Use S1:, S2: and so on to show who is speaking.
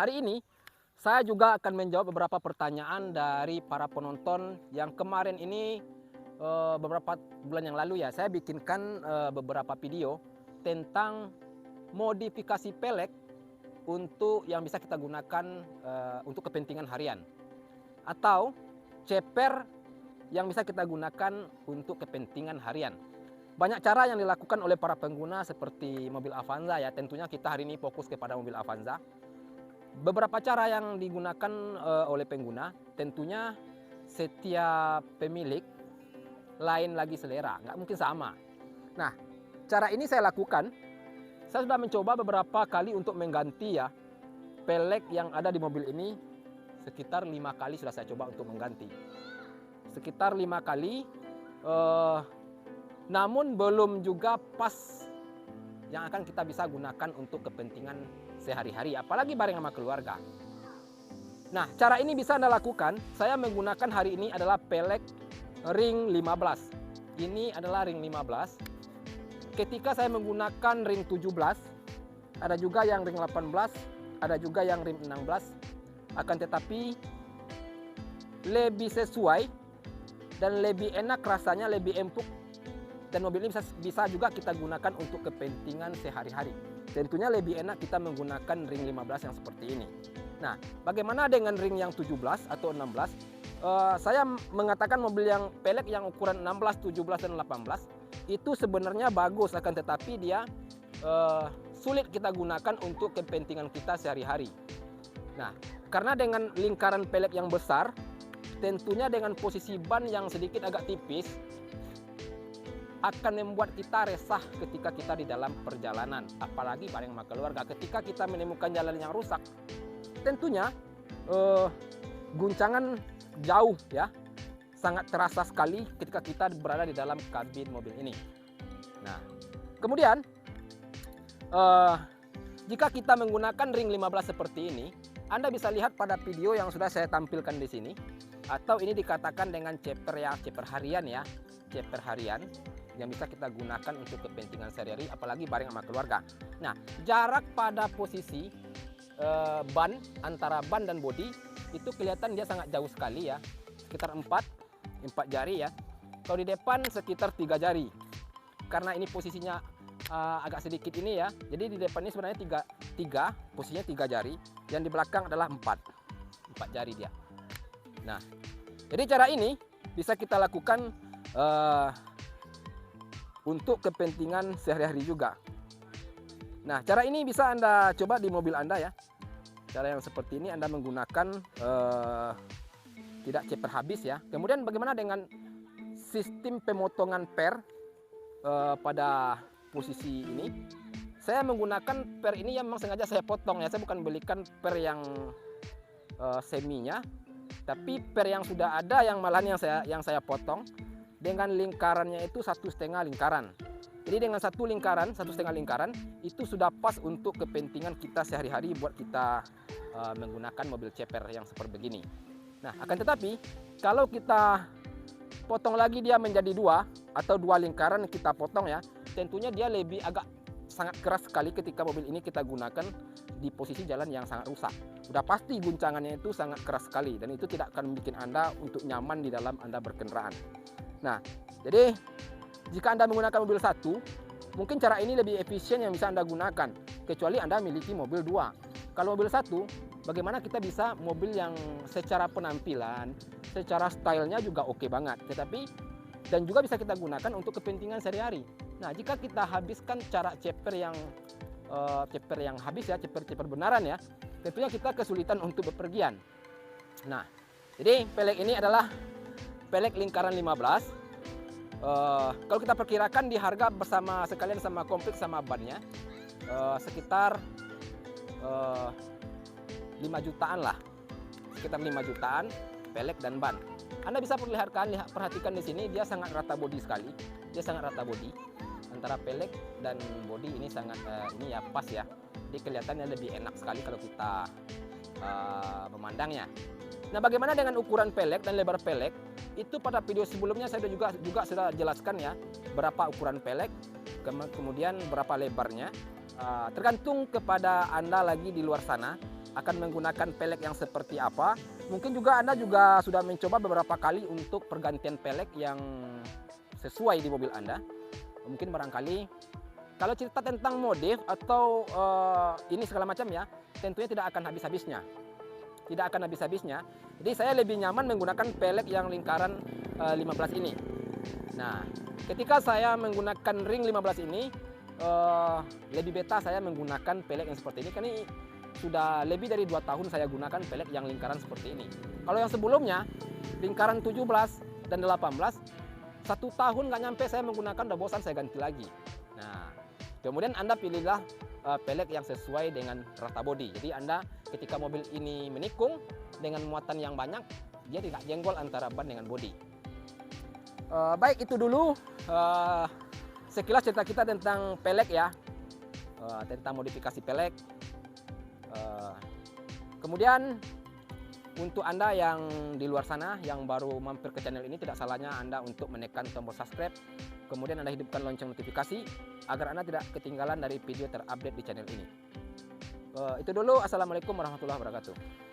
S1: hari ini saya juga akan menjawab beberapa pertanyaan dari para penonton yang kemarin ini beberapa bulan yang lalu ya saya bikinkan beberapa video tentang modifikasi pelek untuk yang bisa kita gunakan untuk kepentingan harian atau ceper yang bisa kita gunakan untuk kepentingan harian. Banyak cara yang dilakukan oleh para pengguna seperti mobil Avanza ya. Tentunya kita hari ini fokus kepada mobil Avanza. Beberapa cara yang digunakan oleh pengguna, tentunya setiap pemilik lain lagi selera, nggak mungkin sama. Nah, cara ini saya lakukan. Saya sudah mencoba beberapa kali untuk mengganti ya pelek yang ada di mobil ini. Sekitar 5 kali sudah saya coba untuk mengganti. Sekitar 5 kali. Namun belum juga pas yang akan kita bisa gunakan untuk kepentingan sehari-hari, apalagi bareng sama keluarga. Nah, cara ini bisa Anda lakukan. Saya menggunakan hari ini adalah pelek ring 15. Ini adalah ring 15. Ketika saya menggunakan ring 17, ada juga yang ring 18, ada juga yang ring 16. Akan tetapi lebih sesuai dan lebih enak rasanya, lebih empuk. Dan mobil ini bisa juga kita gunakan untuk kepentingan sehari-hari. Tentunya lebih enak kita menggunakan ring 15 yang seperti ini. Nah, bagaimana dengan ring yang 17 atau 16? Saya mengatakan mobil yang pelek yang ukuran 16, 17, dan 18 itu sebenarnya bagus, akan tetapi dia sulit kita gunakan untuk kepentingan kita sehari-hari. Nah, karena dengan lingkaran pelek yang besar, tentunya dengan posisi ban yang sedikit agak tipis, akan membuat kita resah ketika kita di dalam perjalanan, apalagi bareng sama keluarga. Ketika kita menemukan jalan yang rusak, tentunya guncangan jauh ya, sangat terasa sekali ketika kita berada di dalam kabin mobil ini. Nah, kemudian jika kita menggunakan ring 15 seperti ini, Anda bisa lihat pada video yang sudah saya tampilkan di sini, atau ini dikatakan dengan ceper ya, ceper harian ya, ceper harian yang bisa kita gunakan untuk kepentingan sehari-hari, apalagi bareng sama keluarga. Nah, jarak pada posisi ban antara ban dan bodi itu kelihatan dia sangat jauh sekali ya, sekitar 4 jari ya. Kalau di depan sekitar 3 jari. Karena ini posisinya agak sedikit ini ya, jadi di depan ini sebenarnya 3 posisinya 3 jari, yang di belakang adalah 4 jari dia. Nah, jadi cara ini bisa kita lakukan untuk kepentingan sehari-hari juga. Nah, cara ini bisa Anda coba di mobil Anda ya. Cara yang seperti ini Anda menggunakan tidak ceper habis ya. Kemudian bagaimana dengan sistem pemotongan per pada posisi ini? Saya menggunakan per ini yang memang sengaja saya potong ya. Saya bukan belikan per yang seminya, tapi per yang sudah ada yang malahan yang saya potong. Dengan lingkarannya itu 1,5 lingkaran. Jadi dengan 1 lingkaran, 1,5 lingkaran itu sudah pas untuk kepentingan kita sehari-hari buat kita menggunakan mobil ceper yang seperti begini. Nah, akan tetapi kalau kita potong lagi dia menjadi 2 atau 2 lingkaran kita potong ya, tentunya dia lebih agak sangat keras sekali ketika mobil ini kita gunakan di posisi jalan yang sangat rusak. Udah pasti guncangannya itu sangat keras sekali dan itu tidak akan bikin Anda untuk nyaman di dalam Anda berkendaraan. Nah, jadi jika Anda menggunakan mobil 1, mungkin cara ini lebih efisien yang bisa Anda gunakan, kecuali Anda memiliki mobil 2. Kalau mobil 1, bagaimana kita bisa mobil yang secara penampilan, secara stylenya juga oke banget, dan juga bisa kita gunakan untuk kepentingan sehari-hari. Nah, jika kita habiskan cara ceper yang habis ya, ceper benaran ya, tentunya kita kesulitan untuk bepergian. Nah, jadi pelek ini adalah pelek lingkaran 15. Kalau kita perkirakan di harga bersama sekalian sama komplit sama bannya sekitar 5 jutaan lah, sekitar 5 jutaan pelek dan ban. Anda bisa perhatikan di sini dia sangat rata bodi sekali, dia sangat rata bodi antara pelek dan bodi ini sangat ini ya pas ya, jadi kelihatannya lebih enak sekali kalau kita memandangnya. Nah, bagaimana dengan ukuran pelek dan lebar pelek? Itu pada video sebelumnya saya juga sudah jelaskan ya, berapa ukuran pelek, kemudian berapa lebarnya. Tergantung kepada Anda lagi di luar sana. akan menggunakan pelek yang seperti apa. Mungkin juga Anda juga sudah mencoba beberapa kali untuk pergantian pelek yang sesuai di mobil Anda. Mungkin barangkali kalau cerita tentang modif atau ini segala macam ya, tentunya tidak akan habis-habisnya. Tidak akan habis-habisnya. Jadi saya lebih nyaman menggunakan pelek yang lingkaran 15 ini. Nah, ketika saya menggunakan ring 15 ini, lebih beta saya menggunakan pelek yang seperti ini. Karena ini sudah lebih dari 2 tahun saya gunakan pelek yang lingkaran seperti ini. Kalau yang sebelumnya, lingkaran 17 dan 18, 1 tahun nggak nyampe saya menggunakan, udah bosan saya ganti lagi. Nah, kemudian Anda pilihlah pelek yang sesuai dengan rata bodi. Jadi Anda ketika mobil ini menikung dengan muatan yang banyak, dia tidak jenggol antara ban dengan bodi. Baik, itu dulu sekilas cerita kita tentang pelek ya, tentang modifikasi pelek. Kemudian untuk Anda yang di luar sana yang baru mampir ke channel ini, tidak salahnya Anda untuk menekan tombol subscribe, kemudian Anda hidupkan lonceng notifikasi agar Anda tidak ketinggalan dari video terupdate di channel ini. Itu dulu. Assalamualaikum warahmatullahi wabarakatuh.